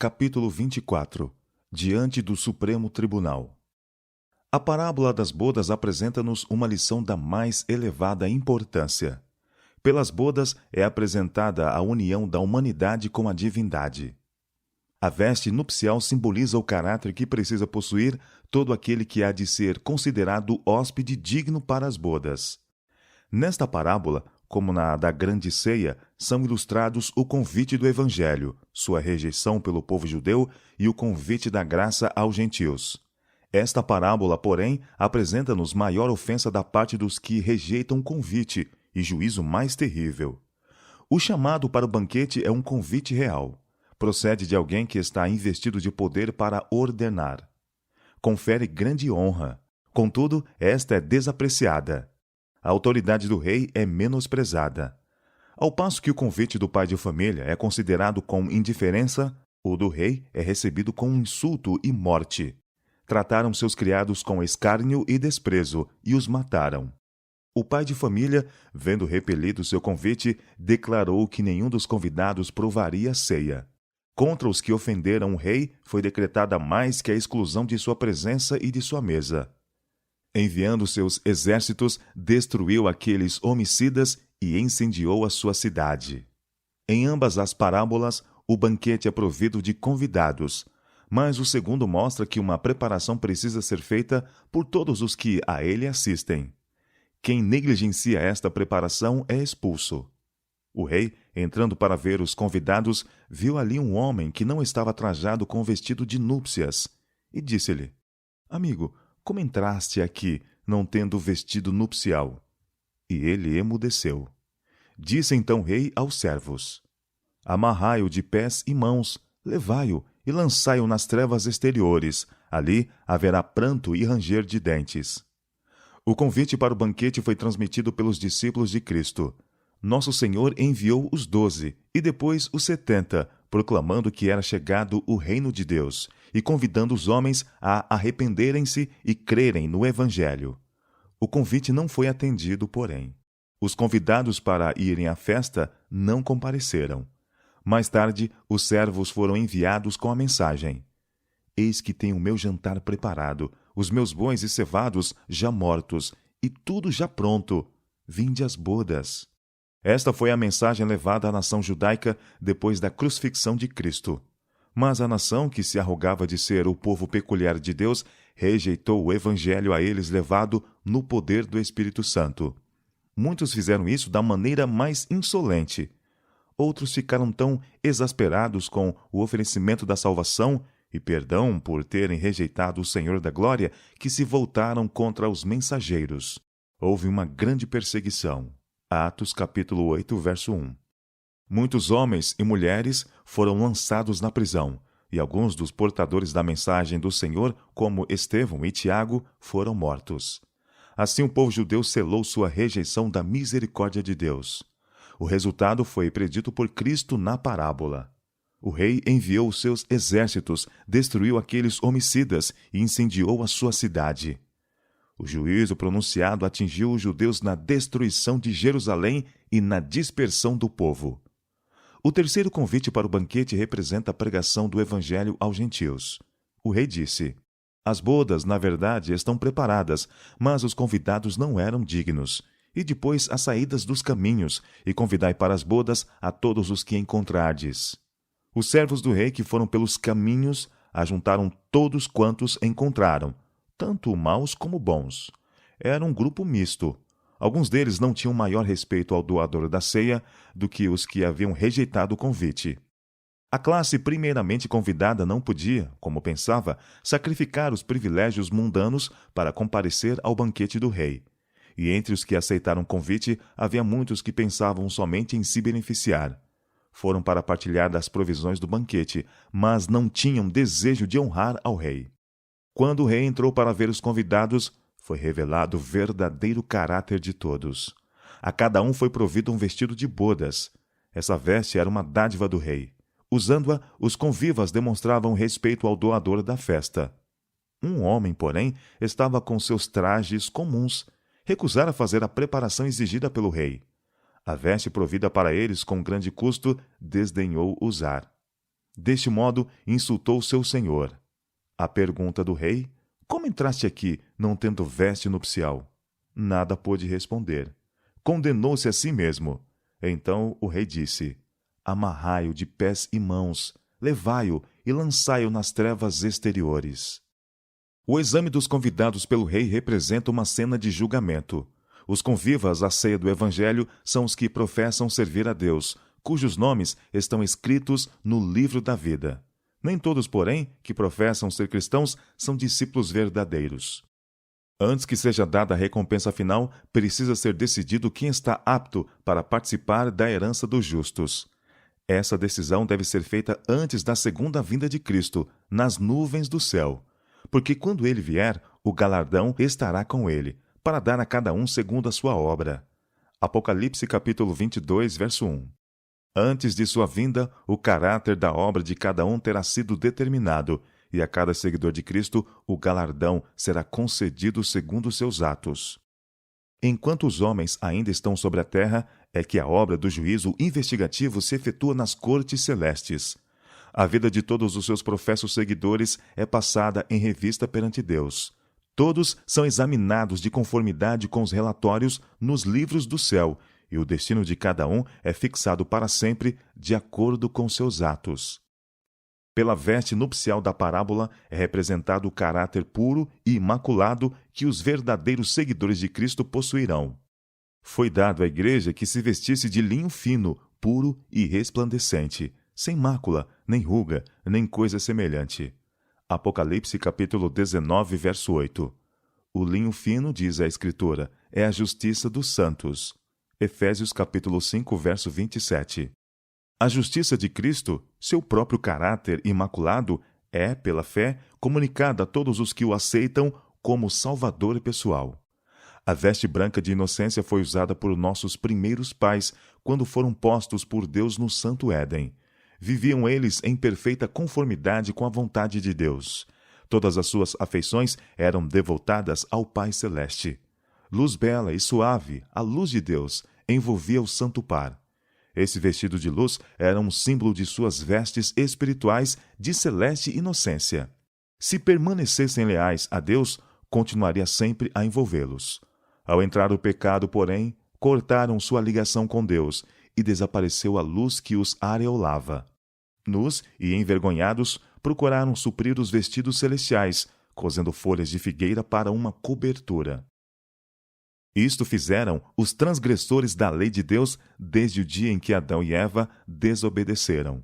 Capítulo 24. Diante do Supremo Tribunal. A parábola das bodas apresenta-nos uma lição da mais elevada importância. Pelas bodas é apresentada a união da humanidade com a divindade. A veste nupcial simboliza o caráter que precisa possuir todo aquele que há de ser considerado hóspede digno para as bodas. Nesta parábola, como na da grande ceia, são ilustrados o convite do Evangelho, sua rejeição pelo povo judeu e o convite da graça aos gentios. Esta parábola, porém, apresenta-nos maior ofensa da parte dos que rejeitam o convite e juízo mais terrível. O chamado para o banquete é um convite real. Procede de alguém que está investido de poder para ordenar. Confere grande honra. Contudo, esta é desapreciada. A autoridade do rei é menosprezada. Ao passo que o convite do pai de família é considerado com indiferença, o do rei é recebido com insulto e morte. Trataram seus criados com escárnio e desprezo e os mataram. O pai de família, vendo repelido seu convite, declarou que nenhum dos convidados provaria a ceia. Contra os que ofenderam o rei, foi decretada mais que a exclusão de sua presença e de sua mesa. Enviando seus exércitos, destruiu aqueles homicidas e incendiou a sua cidade. Em ambas as parábolas, o banquete é provido de convidados, mas o segundo mostra que uma preparação precisa ser feita por todos os que a ele assistem. Quem negligencia esta preparação é expulso. O rei, entrando para ver os convidados, viu ali um homem que não estava trajado com vestido de núpcias, e disse-lhe: Amigo, como entraste aqui, não tendo vestido nupcial? E ele emudeceu. Disse então o rei aos servos: Amarrai-o de pés e mãos, levai-o e lançai-o nas trevas exteriores. Ali haverá pranto e ranger de dentes. O convite para o banquete foi transmitido pelos discípulos de Cristo. Nosso Senhor enviou os 12 e depois os 70, proclamando que era chegado o reino de Deus e convidando os homens a arrependerem-se e crerem no Evangelho. O convite não foi atendido, porém. Os convidados para irem à festa não compareceram. Mais tarde, os servos foram enviados com a mensagem: Eis que tenho o meu jantar preparado, os meus bois e cevados já mortos, e tudo já pronto. Vinde às bodas. Esta foi a mensagem levada à nação judaica depois da crucifixão de Cristo. Mas a nação que se arrogava de ser o povo peculiar de Deus rejeitou o evangelho a eles levado no poder do Espírito Santo. Muitos fizeram isso da maneira mais insolente. Outros ficaram tão exasperados com o oferecimento da salvação e perdão por terem rejeitado o Senhor da Glória que se voltaram contra os mensageiros. Houve uma grande perseguição. Atos capítulo 8, verso 1. Muitos homens e mulheres foram lançados na prisão, e alguns dos portadores da mensagem do Senhor, como Estevão e Tiago, foram mortos. Assim o povo judeu selou sua rejeição da misericórdia de Deus. O resultado foi predito por Cristo na parábola. O rei enviou os seus exércitos, destruiu aqueles homicidas e incendiou a sua cidade. O juízo pronunciado atingiu os judeus na destruição de Jerusalém e na dispersão do povo. O terceiro convite para o banquete representa a pregação do Evangelho aos gentios. O rei disse: As bodas, na verdade, estão preparadas, mas os convidados não eram dignos. E depois as saídas dos caminhos, e convidai para as bodas a todos os que encontrardes. Os servos do rei que foram pelos caminhos ajuntaram todos quantos encontraram, tanto maus como bons. Era um grupo misto. Alguns deles não tinham maior respeito ao doador da ceia do que os que haviam rejeitado o convite. A classe primeiramente convidada não podia, como pensava, sacrificar os privilégios mundanos para comparecer ao banquete do rei. E entre os que aceitaram o convite, havia muitos que pensavam somente em se beneficiar. Foram para partilhar das provisões do banquete, mas não tinham desejo de honrar ao rei. Quando o rei entrou para ver os convidados, foi revelado o verdadeiro caráter de todos. A cada um foi provido um vestido de bodas. Essa veste era uma dádiva do rei. Usando-a, os convivas demonstravam respeito ao doador da festa. Um homem, porém, estava com seus trajes comuns. Recusara fazer a preparação exigida pelo rei. A veste provida para eles com grande custo, desdenhou usar. Deste modo, insultou seu senhor. À pergunta do rei, como entraste aqui, não tendo veste nupcial? Nada pôde responder. Condenou-se a si mesmo. Então o rei disse, amarrai-o de pés e mãos, levai-o e lançai-o nas trevas exteriores. O exame dos convidados pelo rei representa uma cena de julgamento. Os convivas à ceia do Evangelho são os que professam servir a Deus, cujos nomes estão escritos no livro da vida. Nem todos, porém, que professam ser cristãos são discípulos verdadeiros. Antes que seja dada a recompensa final, precisa ser decidido quem está apto para participar da herança dos justos. Essa decisão deve ser feita antes da segunda vinda de Cristo, nas nuvens do céu. Porque quando ele vier, o galardão estará com ele, para dar a cada um segundo a sua obra. Apocalipse capítulo 22, verso 1. Antes de sua vinda, o caráter da obra de cada um terá sido determinado, e a cada seguidor de Cristo o galardão será concedido segundo seus atos. Enquanto os homens ainda estão sobre a terra, é que a obra do juízo investigativo se efetua nas cortes celestes. A vida de todos os seus professos seguidores é passada em revista perante Deus. Todos são examinados de conformidade com os relatórios nos livros do céu, e o destino de cada um é fixado para sempre de acordo com seus atos. Pela veste nupcial da parábola é representado o caráter puro e imaculado que os verdadeiros seguidores de Cristo possuirão. Foi dado à igreja que se vestisse de linho fino, puro e resplandecente, sem mácula, nem ruga, nem coisa semelhante. Apocalipse capítulo 19, verso 8. O linho fino, diz a Escritura, é a justiça dos santos. Efésios capítulo 5, verso 27. A justiça de Cristo, seu próprio caráter imaculado, é, pela fé, comunicada a todos os que o aceitam como Salvador pessoal. A veste branca de inocência foi usada por nossos primeiros pais quando foram postos por Deus no Santo Éden. Viviam eles em perfeita conformidade com a vontade de Deus. Todas as suas afeições eram devotadas ao Pai Celeste. Luz bela e suave, a luz de Deus, envolvia o santo par. Esse vestido de luz era um símbolo de suas vestes espirituais de celeste inocência. Se permanecessem leais a Deus, continuaria sempre a envolvê-los. Ao entrar o pecado, porém, cortaram sua ligação com Deus e desapareceu a luz que os areolava. Nus e envergonhados, procuraram suprir os vestidos celestiais, cozendo folhas de figueira para uma cobertura. Isto fizeram os transgressores da lei de Deus desde o dia em que Adão e Eva desobedeceram.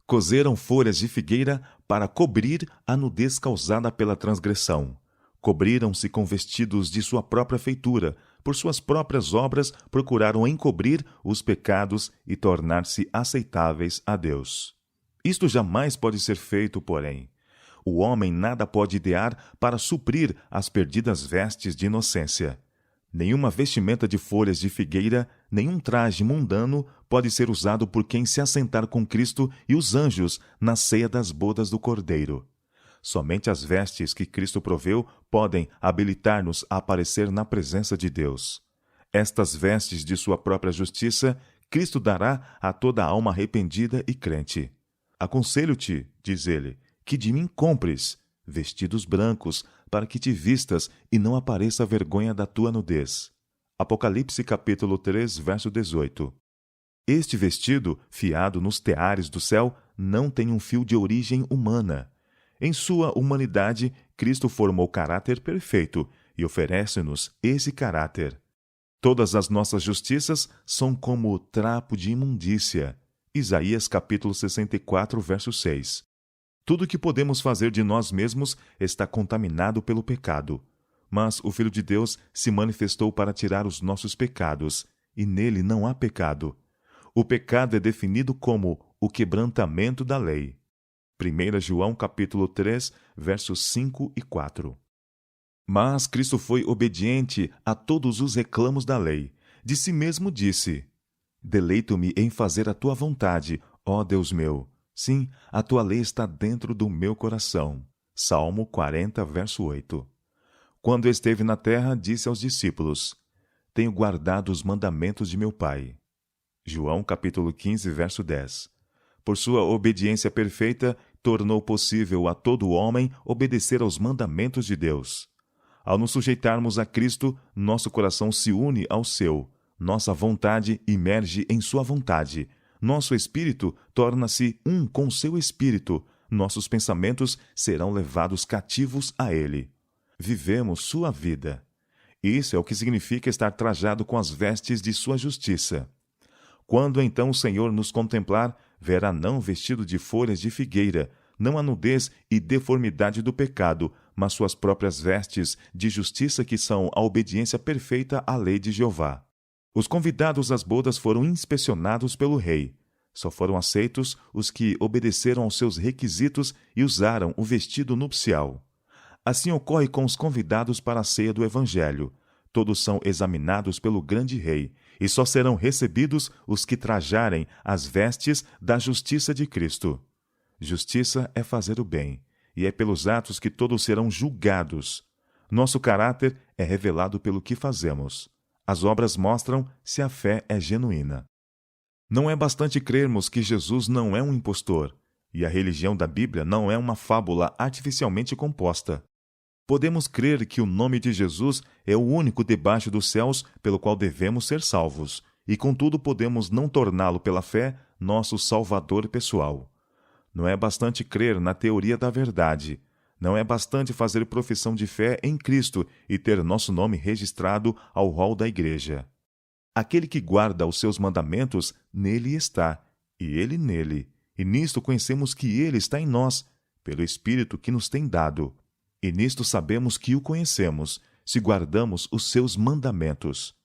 Cozeram folhas de figueira para cobrir a nudez causada pela transgressão. Cobriram-se com vestidos de sua própria feitura, por suas próprias obras procuraram encobrir os pecados e tornar-se aceitáveis a Deus. Isto jamais pode ser feito, porém. O homem nada pode idear para suprir as perdidas vestes de inocência. Nenhuma vestimenta de folhas de figueira, nenhum traje mundano pode ser usado por quem se assentar com Cristo e os anjos na ceia das bodas do Cordeiro. Somente as vestes que Cristo proveu podem habilitar-nos a aparecer na presença de Deus. Estas vestes de sua própria justiça, Cristo dará a toda alma arrependida e crente. Aconselho-te, diz ele, que de mim compres vestidos brancos, para que te vistas e não apareça a vergonha da tua nudez. Apocalipse capítulo 3, verso 18. Este vestido, fiado nos teares do céu, não tem um fio de origem humana. Em sua humanidade, Cristo formou caráter perfeito e oferece-nos esse caráter. Todas as nossas justiças são como trapo de imundícia. Isaías capítulo 64, verso 6. Tudo o que podemos fazer de nós mesmos está contaminado pelo pecado. Mas o Filho de Deus se manifestou para tirar os nossos pecados, e nele não há pecado. O pecado é definido como o quebrantamento da lei. 1 João capítulo 3, versos 5 e 4. Mas Cristo foi obediente a todos os reclamos da lei. De si mesmo disse: Deleito-me em fazer a tua vontade, ó Deus meu. Sim, a tua lei está dentro do meu coração. Salmo 40, verso 8. Quando esteve na terra, disse aos discípulos: Tenho guardado os mandamentos de meu Pai. João capítulo 15, verso 10. Por sua obediência perfeita, tornou possível a todo homem obedecer aos mandamentos de Deus. Ao nos sujeitarmos a Cristo, nosso coração se une ao seu, nossa vontade emerge em sua vontade, nosso espírito torna-se um com seu espírito, nossos pensamentos serão levados cativos a ele. Vivemos sua vida. Isso é o que significa estar trajado com as vestes de sua justiça. Quando então o Senhor nos contemplar, verá não vestido de folhas de figueira, não a nudez e deformidade do pecado, mas suas próprias vestes de justiça, que são a obediência perfeita à lei de Jeová. Os convidados às bodas foram inspecionados pelo rei. Só foram aceitos os que obedeceram aos seus requisitos e usaram o vestido nupcial. Assim ocorre com os convidados para a ceia do Evangelho. Todos são examinados pelo grande rei, e só serão recebidos os que trajarem as vestes da justiça de Cristo. Justiça é fazer o bem, e é pelos atos que todos serão julgados. Nosso caráter é revelado pelo que fazemos. As obras mostram se a fé é genuína. Não é bastante crermos que Jesus não é um impostor, e a religião da Bíblia não é uma fábula artificialmente composta. Podemos crer que o nome de Jesus é o único debaixo dos céus pelo qual devemos ser salvos, e contudo podemos não torná-lo pela fé nosso Salvador pessoal. Não é bastante crer na teoria da verdade. Não é bastante fazer profissão de fé em Cristo e ter nosso nome registrado ao rol da igreja. Aquele que guarda os seus mandamentos, nele está, e ele nele. E nisto conhecemos que ele está em nós, pelo Espírito que nos tem dado. E nisto sabemos que o conhecemos, se guardamos os seus mandamentos.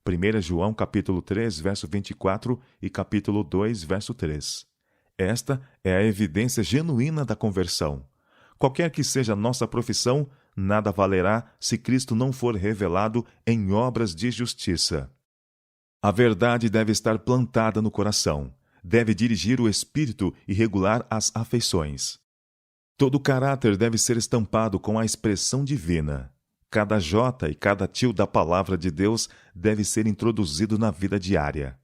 1 João capítulo 3, verso 24 e capítulo 2, verso 3. Esta é a evidência genuína da conversão. Qualquer que seja a nossa profissão, nada valerá se Cristo não for revelado em obras de justiça. A verdade deve estar plantada no coração, deve dirigir o espírito e regular as afeições. Todo caráter deve ser estampado com a expressão divina. Cada jota e cada til da palavra de Deus deve ser introduzido na vida diária.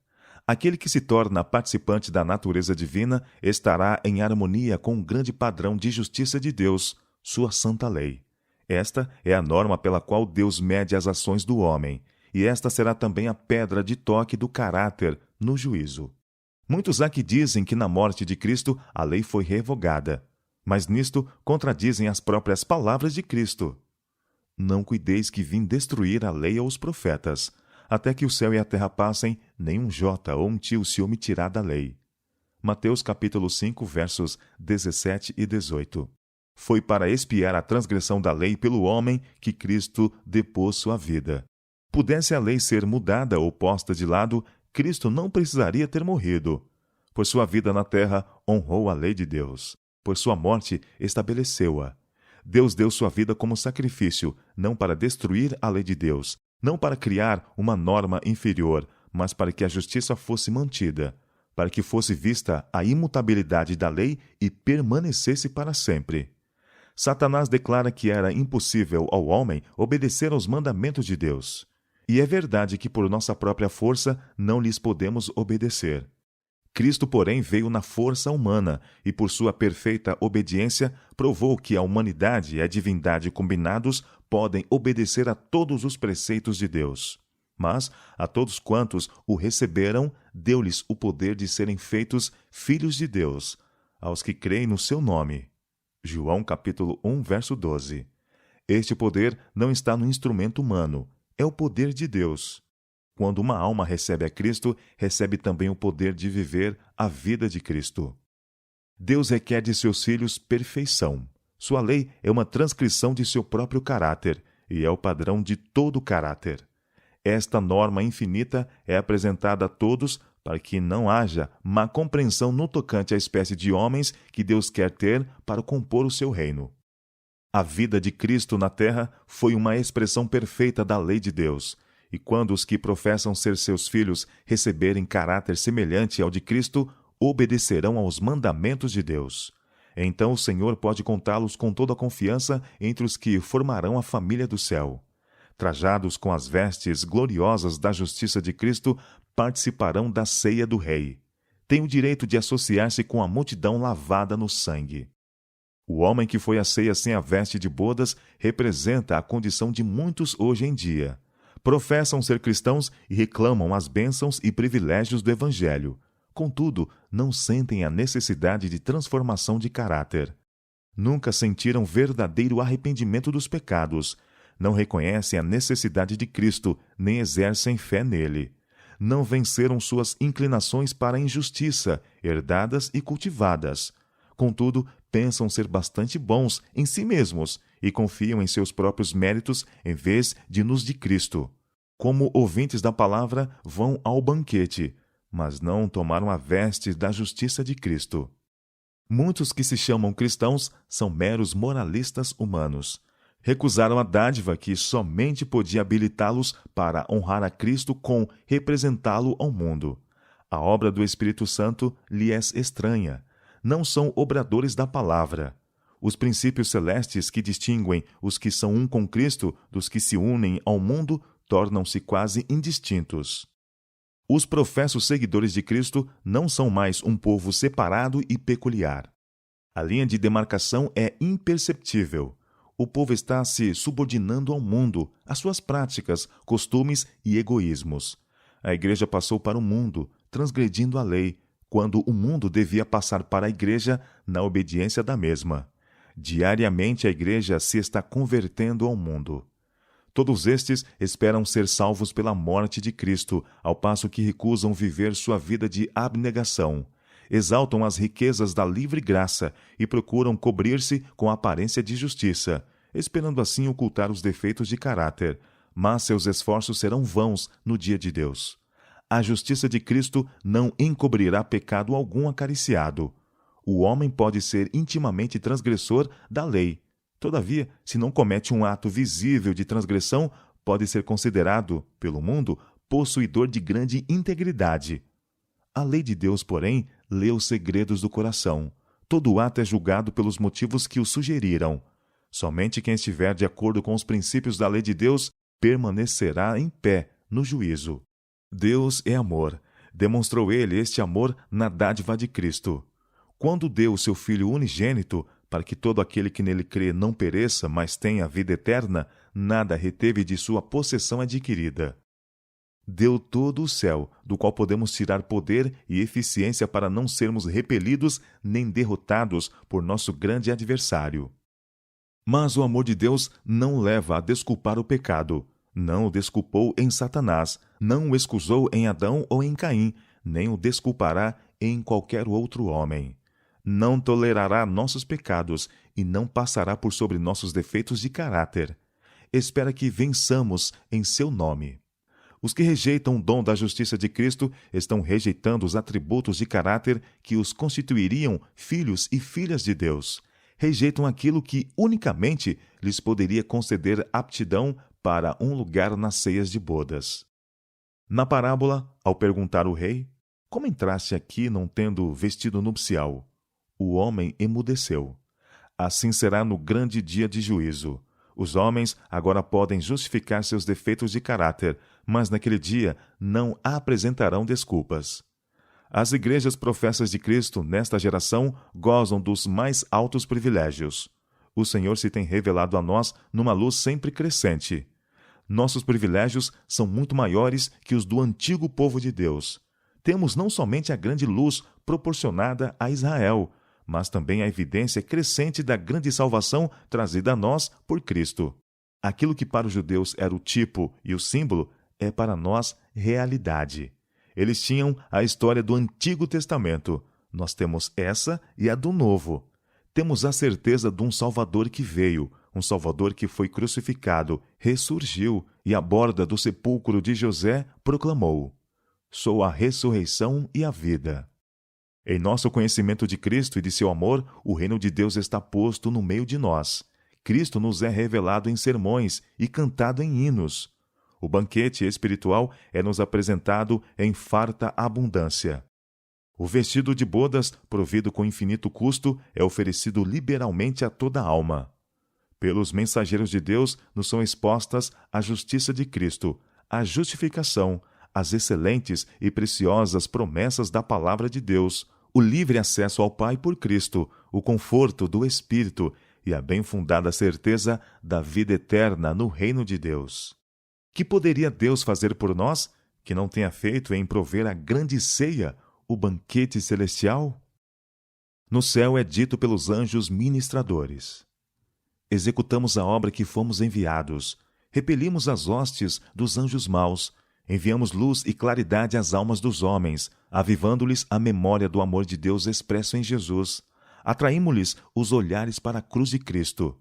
Aquele que se torna participante da natureza divina estará em harmonia com o grande padrão de justiça de Deus, sua santa lei. Esta é a norma pela qual Deus mede as ações do homem, e esta será também a pedra de toque do caráter no juízo. Muitos há que dizem que na morte de Cristo a lei foi revogada, mas nisto contradizem as próprias palavras de Cristo. Não cuideis que vim destruir a lei ou os profetas. Até que o céu e a terra passem, nenhum jota ou um tio se omitirá da lei. Mateus capítulo 5, versos 17 e 18. Foi para expiar a transgressão da lei pelo homem que Cristo depôs sua vida. Pudesse a lei ser mudada ou posta de lado, Cristo não precisaria ter morrido. Por sua vida na terra, honrou a lei de Deus. Por sua morte, estabeleceu-a. Deus deu sua vida como sacrifício, não para destruir a lei de Deus, não para criar uma norma inferior, mas para que a justiça fosse mantida, para que fosse vista a imutabilidade da lei e permanecesse para sempre. Satanás declara que era impossível ao homem obedecer aos mandamentos de Deus. E é verdade que por nossa própria força não lhes podemos obedecer. Cristo, porém, veio na força humana e, por sua perfeita obediência, provou que a humanidade e a divindade combinados podem obedecer a todos os preceitos de Deus. Mas, a todos quantos o receberam, deu-lhes o poder de serem feitos filhos de Deus, aos que creem no seu nome. João capítulo 1, verso 12. Este poder não está no instrumento humano, é o poder de Deus. Quando uma alma recebe a Cristo, recebe também o poder de viver a vida de Cristo. Deus requer de seus filhos perfeição. Sua lei é uma transcrição de seu próprio caráter, e é o padrão de todo o caráter. Esta norma infinita é apresentada a todos para que não haja má compreensão no tocante à espécie de homens que Deus quer ter para compor o seu reino. A vida de Cristo na terra foi uma expressão perfeita da lei de Deus, e quando os que professam ser seus filhos receberem caráter semelhante ao de Cristo, obedecerão aos mandamentos de Deus. Então o Senhor pode contá-los com toda a confiança entre os que formarão a família do céu. Trajados com as vestes gloriosas da justiça de Cristo, participarão da ceia do Rei. tem o direito de associar-se com a multidão lavada no sangue. O homem que foi à ceia sem a veste de bodas representa a condição de muitos hoje em dia. Professam ser cristãos e reclamam as bênçãos e privilégios do Evangelho. Contudo, não sentem a necessidade de transformação de caráter. Nunca sentiram verdadeiro arrependimento dos pecados. Não reconhecem a necessidade de Cristo, nem exercem fé nele. Não venceram suas inclinações para a injustiça, herdadas e cultivadas. Contudo, pensam ser bastante bons em si mesmos e confiam em seus próprios méritos em vez de nos de Cristo. Como ouvintes da palavra, vão ao banquete, mas não tomaram a veste da justiça de Cristo. Muitos que se chamam cristãos são meros moralistas humanos. Recusaram a dádiva que somente podia habilitá-los para honrar a Cristo com representá-lo ao mundo. A obra do Espírito Santo lhes é estranha. Não são obradores da palavra. Os princípios celestes que distinguem os que são um com Cristo dos que se unem ao mundo tornam-se quase indistintos. Os professos seguidores de Cristo não são mais um povo separado e peculiar. A linha de demarcação é imperceptível. O povo está se subordinando ao mundo, às suas práticas, costumes e egoísmos. A igreja passou para o mundo, transgredindo a lei, quando o mundo devia passar para a igreja na obediência da mesma. Diariamente a igreja se está convertendo ao mundo. Todos estes esperam ser salvos pela morte de Cristo, ao passo que recusam viver sua vida de abnegação. Exaltam as riquezas da livre graça e procuram cobrir-se com a aparência de justiça, esperando assim ocultar os defeitos de caráter, mas seus esforços serão vãos no dia de Deus. A justiça de Cristo não encobrirá pecado algum acariciado. O homem pode ser intimamente transgressor da lei. Todavia, se não comete um ato visível de transgressão, pode ser considerado, pelo mundo, possuidor de grande integridade. A lei de Deus, porém, lê os segredos do coração. Todo ato é julgado pelos motivos que o sugeriram. Somente quem estiver de acordo com os princípios da lei de Deus permanecerá em pé no juízo. Deus é amor. Demonstrou ele este amor na dádiva de Cristo. Quando deu o seu Filho unigênito, para que todo aquele que nele crê não pereça, mas tenha a vida eterna, nada reteve de sua possessão adquirida. Deu todo o céu, do qual podemos tirar poder e eficiência para não sermos repelidos nem derrotados por nosso grande adversário. Mas o amor de Deus não leva a desculpar o pecado. Não o desculpou em Satanás, não o excusou em Adão ou em Caim, nem o desculpará em qualquer outro homem. Não tolerará nossos pecados e não passará por sobre nossos defeitos de caráter. Espera que vençamos em seu nome. Os que rejeitam o dom da justiça de Cristo estão rejeitando os atributos de caráter que os constituiriam filhos e filhas de Deus. Rejeitam aquilo que unicamente lhes poderia conceder aptidão para um lugar nas ceias de bodas. Na parábola, ao perguntar o rei, como entraste aqui não tendo vestido nupcial? O homem emudeceu. Assim será no grande dia de juízo. Os homens agora podem justificar seus defeitos de caráter, mas naquele dia não apresentarão desculpas. As igrejas professas de Cristo nesta geração gozam dos mais altos privilégios. O Senhor se tem revelado a nós numa luz sempre crescente. Nossos privilégios são muito maiores que os do antigo povo de Deus. Temos não somente a grande luz proporcionada a Israel, mas também a evidência crescente da grande salvação trazida a nós por Cristo. Aquilo que para os judeus era o tipo e o símbolo é para nós realidade. Eles tinham a história do Antigo Testamento. Nós temos essa e a do Novo. Temos a certeza de um Salvador que veio, um Salvador que foi crucificado, ressurgiu e à borda do sepulcro de José proclamou: Sou a ressurreição e a vida. Em nosso conhecimento de Cristo e de seu amor, o reino de Deus está posto no meio de nós. Cristo nos é revelado em sermões e cantado em hinos. O banquete espiritual é nos apresentado em farta abundância. O vestido de bodas, provido com infinito custo, é oferecido liberalmente a toda alma. Pelos mensageiros de Deus nos são expostas a justiça de Cristo, a justificação, as excelentes e preciosas promessas da Palavra de Deus, o livre acesso ao Pai por Cristo, o conforto do Espírito e a bem fundada certeza da vida eterna no reino de Deus. Que poderia Deus fazer por nós que não tenha feito em prover a grande ceia, o banquete celestial? No céu é dito pelos anjos ministradores: executamos a obra que fomos enviados, repelimos as hostes dos anjos maus, enviamos luz e claridade às almas dos homens, avivando-lhes a memória do amor de Deus expresso em Jesus. Atraímos-lhes os olhares para a cruz de Cristo.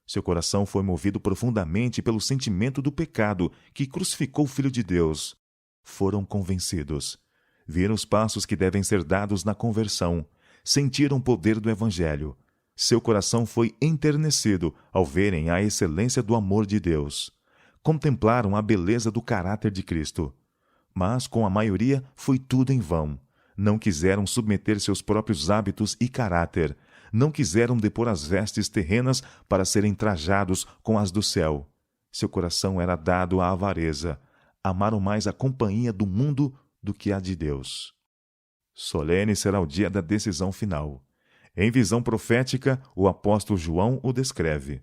Seu coração foi movido profundamente pelo sentimento do pecado que crucificou o Filho de Deus. Foram convencidos. Viram os passos que devem ser dados na conversão. Sentiram o poder do Evangelho. Seu coração foi enternecido ao verem a excelência do amor de Deus. Contemplaram a beleza do caráter de Cristo. Mas, com a maioria, foi tudo em vão. Não quiseram submeter seus próprios hábitos e caráter. Não quiseram depor as vestes terrenas para serem trajados com as do céu. Seu coração era dado à avareza. Amaram mais a companhia do mundo do que a de Deus. Solene será o dia da decisão final. Em visão profética, o apóstolo João o descreve.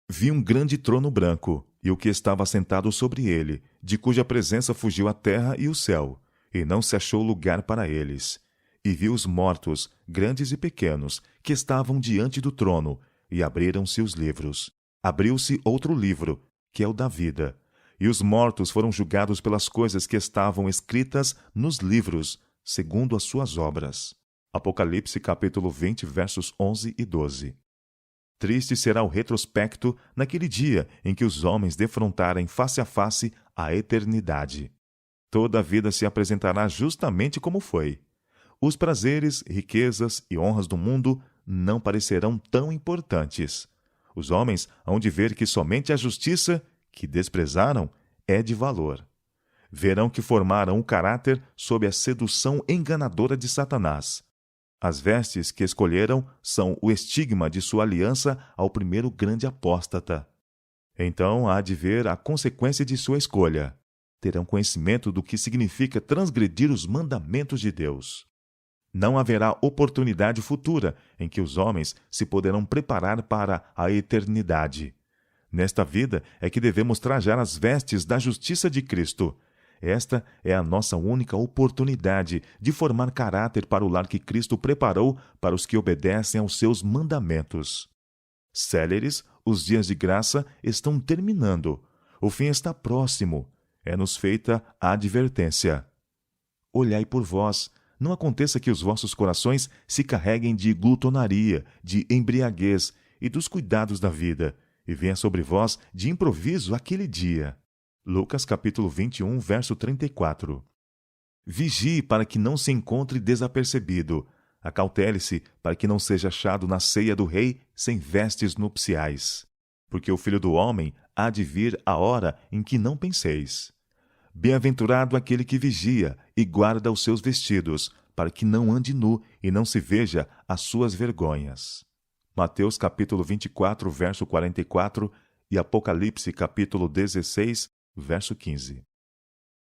Vi um grande trono branco, e o que estava sentado sobre ele, de cuja presença fugiu a terra e o céu, e não se achou lugar para eles. E vi os mortos, grandes e pequenos, que estavam diante do trono, e abriram-se os livros. Abriu-se outro livro, que é o da vida. E os mortos foram julgados pelas coisas que estavam escritas nos livros, segundo as suas obras. Apocalipse capítulo 20, versos 11 e 12. Triste será o retrospecto naquele dia em que os homens defrontarem face a face a eternidade. Toda a vida se apresentará justamente como foi. Os prazeres, riquezas e honras do mundo não parecerão tão importantes. Os homens hão de ver que somente a justiça, que desprezaram, é de valor. Verão que formaram o caráter sob a sedução enganadora de Satanás. As vestes que escolheram são o estigma de sua aliança ao primeiro grande apóstata. Então há de ver a consequência de sua escolha. Terão conhecimento do que significa transgredir os mandamentos de Deus. Não haverá oportunidade futura em que os homens se poderão preparar para a eternidade. Nesta vida é que devemos trajar as vestes da justiça de Cristo. Esta é a nossa única oportunidade de formar caráter para o lar que Cristo preparou para os que obedecem aos seus mandamentos. Céleres, os dias de graça estão terminando. O fim está próximo. É-nos feita a advertência. Olhai por vós, não aconteça que os vossos corações se carreguem de glutonaria, de embriaguez e dos cuidados da vida, e venha sobre vós de improviso aquele dia. Lucas capítulo 21, verso 34. Vigie para que não se encontre desapercebido. Acautele-se para que não seja achado na ceia do rei sem vestes nupciais. Porque o Filho do Homem há de vir a hora em que não penseis. Bem-aventurado aquele que vigia e guarda os seus vestidos, para que não ande nu e não se veja as suas vergonhas. Mateus capítulo 24, verso 44 e Apocalipse capítulo 16, verso 15.